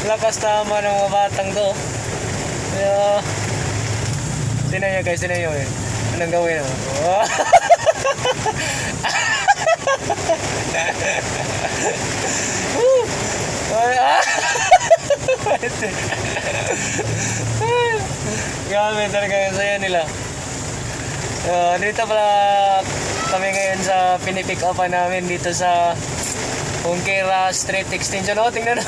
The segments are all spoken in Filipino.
Lakas tama ng mga batang to. Tinan nyo guys, tinan nyo eh. Anong gawin mo? Oh. Grabe talaga yung saya nila. Dito pala kami ngayon sa pinipick upan namin dito sa Hongkera Street Extension. Oh, tingnan mo.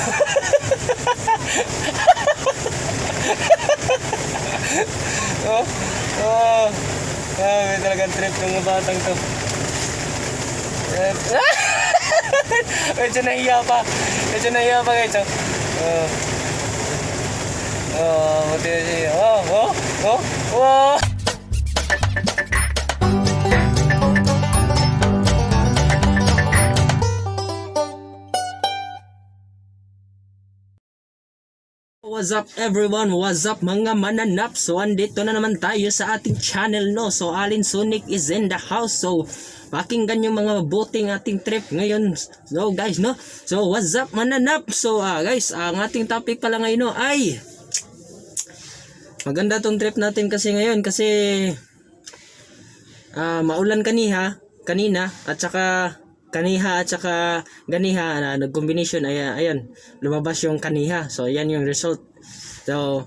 Grabe talaga trip ng mga batang to. Medyo nahiya pa guys. Buti na siya. Oh. What's up everyone? What's up mga mananap? So andito na naman tayo sa ating channel, no? So Alin Sonic is in the house. So pakinggan yung mga buting ating trip ngayon. So guys, no? So what's up mananap? So guys, ang ating topic pala ngayon, no, ay maganda tong trip natin kasi ngayon kasi maulan kanina at saka kaniha at saka ganiha na nag-combination. Ayan, lumabas yung kaniha. So yan yung result. So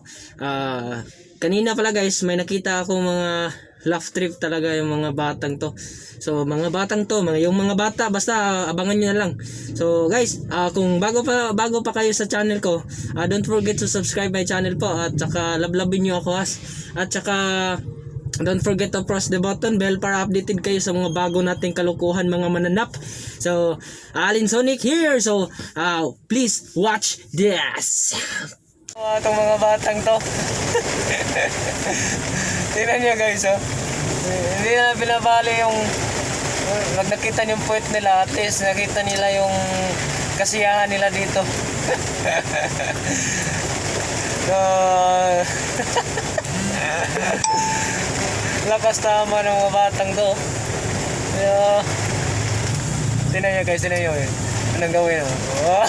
kanina pala guys, may nakita ako mga laugh trip talaga yung mga batang to. So mga batang to, yung mga bata, basta abangan nyo na lang. So guys, kung bago pa kayo sa channel ko, don't forget to subscribe my channel po at saka lablabin nyo ako at saka don't forget to press the button bell para updated kayo sa mga bago nating kalukuhan mga mananap. So, Alin Sonic here. So, please watch this. Itong mga batang to. Tingnan nyo guys, oh. Hindi na binabali yung pag nakita yung puwet nila, at least nakita nila yung kasiyahan nila dito. Lakas tama ng mga batang to. Tinan nyo guys, tinan nyo eh. Anong gawin mo? Oh.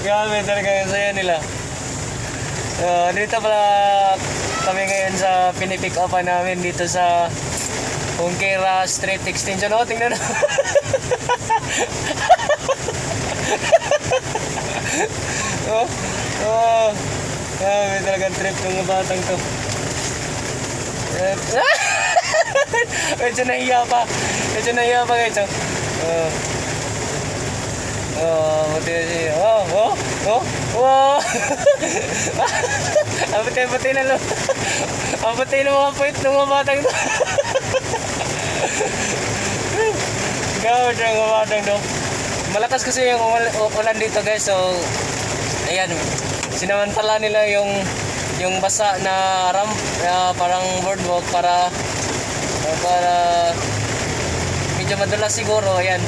Grabe talaga yung saya nila. Dito pala kami ngayon sa pinipick upan namin dito sa Hongkera Street Extension. Oh, tingnan mo. Grabe talagang trip ng mga batang to. Medyo nahiya pa guys. Buti na siya. Buti na lang. Buti na mga puwit ng mga batang to. Gawin ng mga batang to. Malakas kasi yung ulan dito guys. So ayan, sinamantala nila yung basa na ramp, parang boardwalk para medyo madalas siguro. Ayan,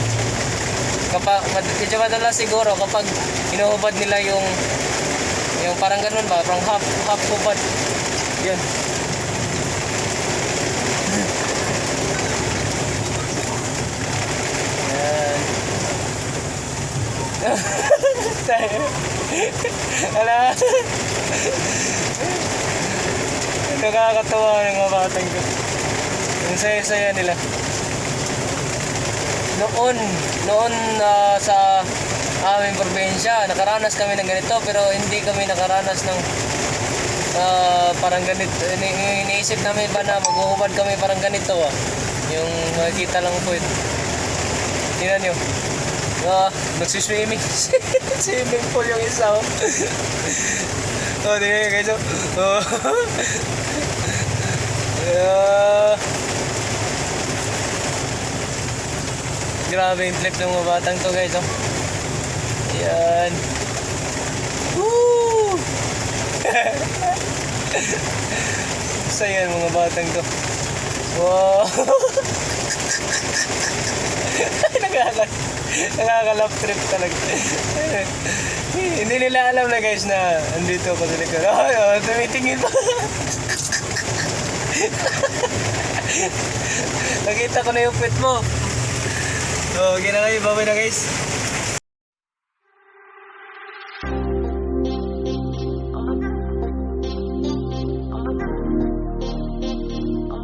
medyo madalas siguro kapag inuhubad nila yung parang ganun ba, parang half hubad. Yan. Wala. Nakakatawa ng mga batang ko. Ang saya-saya nila. Noon sa aming probinsya, nakaranas kami ng ganito, pero hindi kami nakaranas ng parang ganito. Iniisip namin ba na maghuhubad kami parang ganito, yung makikita lang po ito. Tingnan nyo. Nagsiswimming. Swimming pool yung isa. Tingnan nyo guys. Grabe yung trip ng mga batang to guys. Yan. Woo! Saya mga batang to. Wow. Nakakalap trip talaga. Hindi nila alam na guys na andito ako sa likod. Tumitingin pa. Nakita ko na yung pet mo. So, ginagay, babay na guys.